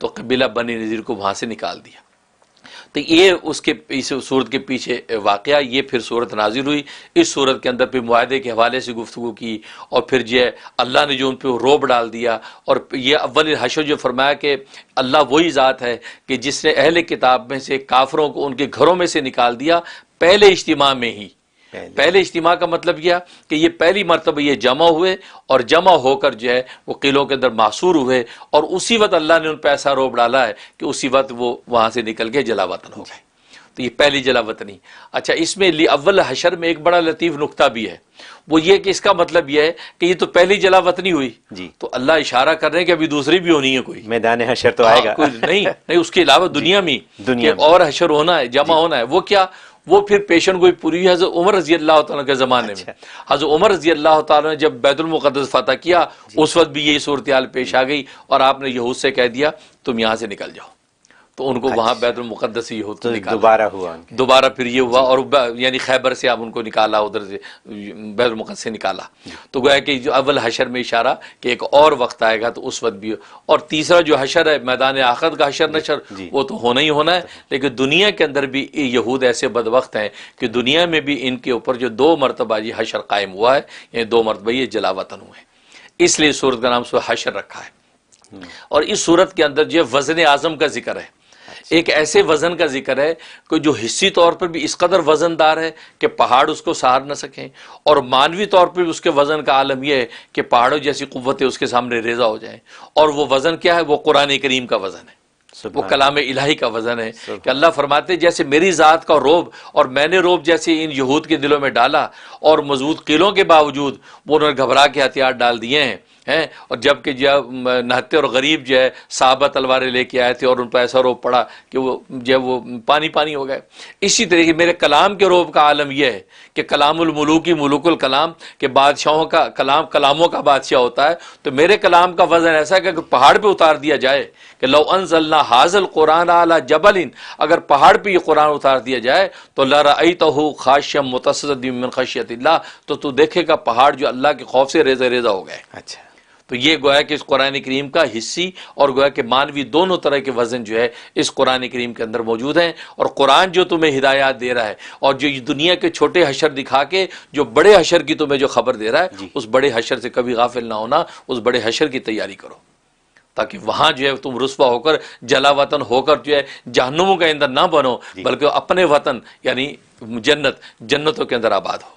تو قبیلہ بنی نذیر کو وہاں سے نکال دیا۔ تو یہ اس کے اس صورت کے پیچھے واقعہ، یہ پھر صورت نازل ہوئی۔ اس صورت کے اندر پھر معاہدے کے حوالے سے گفتگو کی، اور پھر جو ہے اللہ نے جو ان پہ روب ڈال دیا، اور یہ اول حشر جو فرمایا کہ اللہ وہی ذات ہے کہ جس نے اہل کتاب میں سے کافروں کو ان کے گھروں میں سے نکال دیا پہلے اجتماع میں ہی۔ پہلے اجتماع کا مطلب یہ کہ یہ پہلی مرتبہ یہ جمع ہوئے، اور جمع ہو کر جو ہے وہ قلعوں کے اندر محصور ہوئے، اور اسی وقت اللہ نے ان پہ ایسا روب ڈالا ہے کہ اسی وقت وہ وہاں سے نکل کے جلا وطن ہو گئے۔ تو یہ پہلی جلا وطنی۔ اچھا، اس میں اول حشر میں ایک بڑا لطیف نقطہ بھی ہے، وہ یہ کہ اس کا مطلب یہ ہے کہ یہ تو پہلی جلا وطنی ہوئی، تو اللہ اشارہ کر رہے ہیں کہ ابھی دوسری بھی ہونی ہے، کوئی میدان حشر تو آئے گا نہیں اس کے علاوہ دنیا میں اور حشر ہونا ہے، جمع ہونا ہے۔ وہ کیا؟ وہ پھر پیشن گوئی پوری ہوئی حضرت عمر رضی اللہ تعالیٰ کے زمانے میں۔ حضرت عمر رضی اللہ تعالیٰ نے جب بیت المقدس فتح کیا، اس وقت بھی یہی صورتحال پیش آ گئی، اور آپ نے یہود سے کہہ دیا تم یہاں سے نکل جاؤ، تو ان کو وہاں بیت المقدس سے یہود سے نکالا، دوبارہ پھر یہ ہوا، اور یعنی خیبر سے آپ ان کو نکالا، ادھر سے بیت المقدس سے نکالا۔ تو گویا کہ جو اول حشر میں اشارہ کہ ایک اور وقت آئے گا تو اس وقت بھی۔ اور تیسرا جو حشر ہے میدان آخرت کا حشر نشر، وہ تو ہونا ہی ہونا ہے، لیکن دنیا کے اندر بھی یہود ایسے بدبخت ہیں کہ دنیا میں بھی ان کے اوپر جو 2 مرتبہ یہ حشر قائم ہوا ہے، یعنی 2 مرتبہ یہ جلا وطن ہوئے، اس لیے سورت کا نام سورہ حشر رکھا ہے۔ اور اس سورت کے اندر جو وزن اعظم کا ذکر ہے، ایک ایسے وزن کا ذکر ہے کہ جو حصی طور پر بھی اس قدر وزن دار ہے کہ پہاڑ اس کو سہار نہ سکیں، اور مانوی طور پر بھی اس کے وزن کا عالم یہ ہے کہ پہاڑوں جیسی قوتیں اس کے سامنے ریزہ ہو جائیں۔ اور وہ وزن کیا ہے؟ وہ قرآن کریم کا وزن ہے، وہ کلام الہی کا وزن ہے، کہ اللہ فرماتے جیسے میری ذات کا روب، اور میں نے روب جیسے ان یہود کے دلوں میں ڈالا، اور مضبوط قلعوں کے باوجود وہ انہوں نے گھبرا کے ہتھیار ڈال دیے ہیں، اور جب کہ جب نہتے اور غریب جو ہے صحابہ تلواریں لے کے آئے تھے، اور ان پر ایسا روب پڑا کہ وہ جب وہ پانی پانی ہو گئے۔ اسی طریقے میرے کلام کے روب کا عالم یہ ہے کہ کلام الملوکی ملوک الکلام، کہ بادشاہوں کا کلام کلاموں کا بادشاہ ہوتا ہے، تو میرے کلام کا وزن ایسا ہے کہ اگر پہاڑ پہ اتار دیا جائے کہ لو انزلنا ھذا القرآن علی جبل، اگر پہاڑ پہ یہ قرآن اتار دیا جائے تو لرأیتہ خاشعا متصدعا من خشیۃ اللہ، تو دیکھے گا پہاڑ جو اللہ کے خوف سے ریزہ ریزہ ہو گئے۔ اچھا، تو یہ گویا کہ اس قرآن کریم کا حصی اور گویا کہ مانوی دونوں طرح کے وزن جو ہے اس قرآن کریم کے اندر موجود ہیں۔ اور قرآن جو تمہیں ہدایات دے رہا ہے، اور جو دنیا کے چھوٹے حشر دکھا کے جو بڑے حشر کی تمہیں جو خبر دے رہا ہے، اس بڑے حشر سے کبھی غافل نہ ہونا، اس بڑے حشر کی تیاری کرو، تاکہ وہاں جو ہے تم رسوا ہو کر جلا وطن ہو کر جو ہے جہنموں کے اندر نہ بنو، بلکہ اپنے وطن یعنی جنتوں کے اندر آباد ہو۔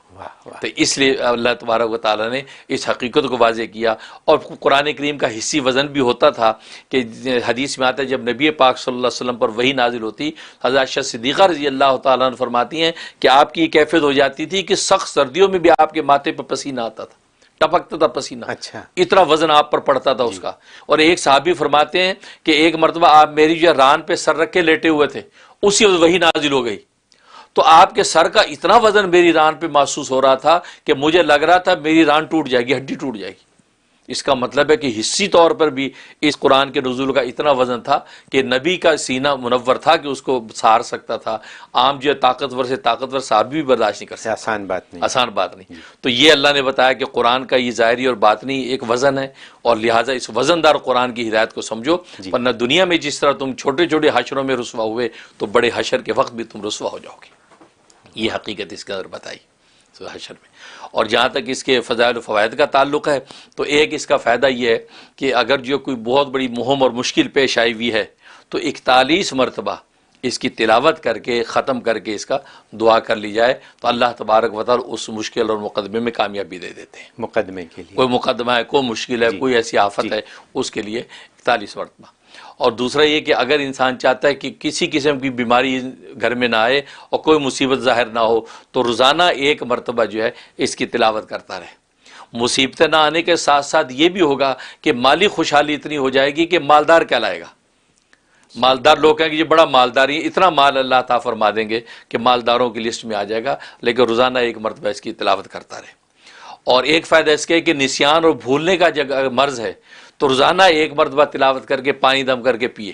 تو اس لیے اللہ تبارک و تعالیٰ نے اس حقیقت کو واضح کیا۔ اور قرآن کریم کا حصی وزن بھی ہوتا تھا کہ حدیث میں آتا ہے جب نبی پاک صلی اللہ علیہ وسلم پر وحی نازل ہوتی، حضرت عائشہ صدیقہ رضی اللہ تعالیٰ عنہ فرماتی ہیں کہ آپ کی یہ کیفیت ہو جاتی تھی کہ سخت سردیوں میں بھی آپ کے ماتھے پہ پسینہ آتا تھا، ٹپکتا تھا پسینہ، اتنا وزن آپ پر پڑتا تھا اس کا۔ اور ایک صحابی فرماتے ہیں کہ ایک مرتبہ آپ میری جو ران پہ سر رکھ کے لیٹے ہوئے تھے، اسی وقت وحی نازل ہو گئی، تو آپ کے سر کا اتنا وزن میری ران پہ محسوس ہو رہا تھا کہ مجھے لگ رہا تھا میری ران ٹوٹ جائے گی، ہڈی ٹوٹ جائے گی۔ اس کا مطلب ہے کہ حصی طور پر بھی اس قرآن کے نزول کا اتنا وزن تھا کہ نبی کا سینہ منور تھا کہ اس کو سہار سکتا تھا۔ عام جو طاقتور سے طاقتور صحابی بھی برداشت نہیں کر سکتے، آسان بات نہیں۔ تو یہ اللہ نے بتایا کہ قرآن کا یہ ظاہری اور باطنی ایک وزن ہے، اور لہٰذا اس وزن دار قرآن کی ہدایت کو سمجھو، ورنہ دنیا میں جس طرح تم چھوٹے چھوٹے حشروں میں رسوا ہوئے، تو بڑے حشر کے وقت بھی تم رسوا ہو جاؤ گے۔ یہ حقیقت اس کے اندر بتائی حشر میں۔ اور جہاں تک اس کے فضائل و فوائد کا تعلق ہے، تو ایک اس کا فائدہ یہ ہے کہ اگر جو کوئی بہت بڑی مہم اور مشکل پیش آئی ہوئی ہے، تو 41 مرتبہ اس کی تلاوت کر کے ختم کر کے اس کا دعا کر لی جائے، تو اللہ تبارک و تعالی اس مشکل اور مقدمے میں کامیابی دے دیتے ہیں۔ مقدمے کے لیے کوئی مقدمہ ہے، کوئی مشکل ہے، کوئی ایسی آفت ہے، اس کے لیے 41 مرتبہ۔ اور دوسرا یہ کہ اگر انسان چاہتا ہے کہ کسی قسم کی بیماری گھر میں نہ آئے اور کوئی مصیبت ظاہر نہ ہو، تو روزانہ 1 مرتبہ جو ہے اس کی تلاوت کرتا رہے۔ مصیبتیں نہ آنے کے ساتھ ساتھ یہ بھی ہوگا کہ مالی خوشحالی اتنی ہو جائے گی کہ مالدار کہلائے گا۔ مالدار لوگ کہیں کہ یہ بڑا مالداری ہے، اتنا مال اللہ عطا فرما دیں گے کہ مالداروں کی لسٹ میں آ جائے گا، لیکن روزانہ 1 مرتبہ اس کی تلاوت کرتا رہے۔ اور ایک فائدہ اس کے کہ نسیان اور بھولنے کا جگہ مرض ہے، تو روزانہ 1 مرتبہ تلاوت کر کے پانی دم کر کے پیے۔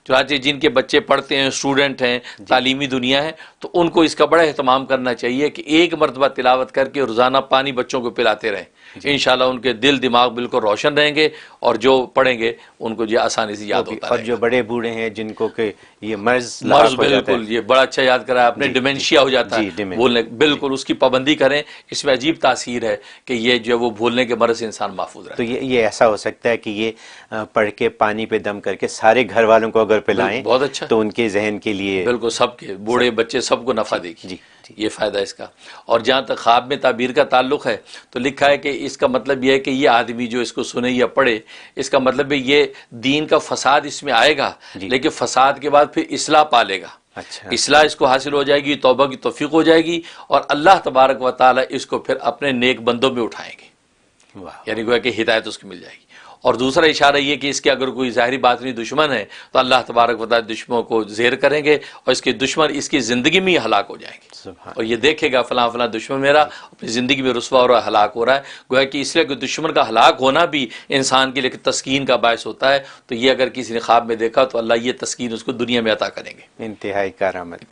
چنانچہ جن کے بچے پڑھتے ہیں، اسٹوڈنٹ ہیں، تعلیمی دنیا ہے، تو ان کو اس کا بڑا اہتمام کرنا چاہیے کہ 1 مرتبہ تلاوت کر کے روزانہ پانی بچوں کو پلاتے رہیں، انشاءاللہ ان کے دل دماغ بالکل روشن رہیں گے اور جو پڑھیں گے ان کو یہ آسانی سے یاد ہوتا اور رہے جو گا۔ بڑے بوڑھے ہیں جن کو کہ یہ مرض مرض لاحق ہو جاتا ہے، بالکل، یہ بڑا اچھا یاد کرا آپ نے، ڈیمنشیا ہو جاتا ہے بھولنے، بالکل اس کی پابندی کریں، اس میں عجیب تاثیر ہے کہ یہ جو وہ بھولنے کے مرض سے انسان محفوظ رہے۔ تو یہ ایسا ہو سکتا ہے کہ یہ پڑھ کے پانی پہ دم کر کے سارے گھر والوں کو اگر پلائیں بہت اچھا، تو ان کے ذہن کے لیے بالکل سب کے بوڑھے بچے سب کو نفع دے گی، جی یہ فائدہ اس کا۔ اور جہاں تک خواب میں تعبیر کا تعلق ہے تو لکھا ہے کہ اس کا مطلب یہ ہے کہ یہ آدمی جو اس کو سنے یا پڑھے، اس کا مطلب ہے یہ دین کا فساد اس میں آئے گا، لیکن فساد کے بعد پھر اصلاح پالے گا، اچھا اصلاح اس کو حاصل ہو جائے گی، توبہ کی توفیق ہو جائے گی، اور اللہ تبارک و تعالی اس کو پھر اپنے نیک بندوں میں اٹھائیں گے، واہ یعنی گویا کہ ہدایت اس کو مل جائے گی۔ اور دوسرا اشارہ یہ کہ اس کے اگر کوئی ظاہری باطنی دشمن ہے تو اللہ تبارک و تعالی دشمنوں کو زیر کریں گے، اور اس کے دشمن اس کی زندگی میں ہی ہلاک ہو جائیں گے، سبحان اور یہ دیکھے گا فلاں فلاں دشمن میرا اپنی زندگی میں رسوا ہو رہا ہے، ہلاک ہو رہا ہے، گویا کہ اس لیے کہ دشمن کا ہلاک ہونا بھی انسان کے لیے تسکین کا باعث ہوتا ہے، تو یہ اگر کسی نے خواب میں دیکھا تو اللہ یہ تسکین اس کو دنیا میں عطا کریں گے۔ انتہائی کارآمد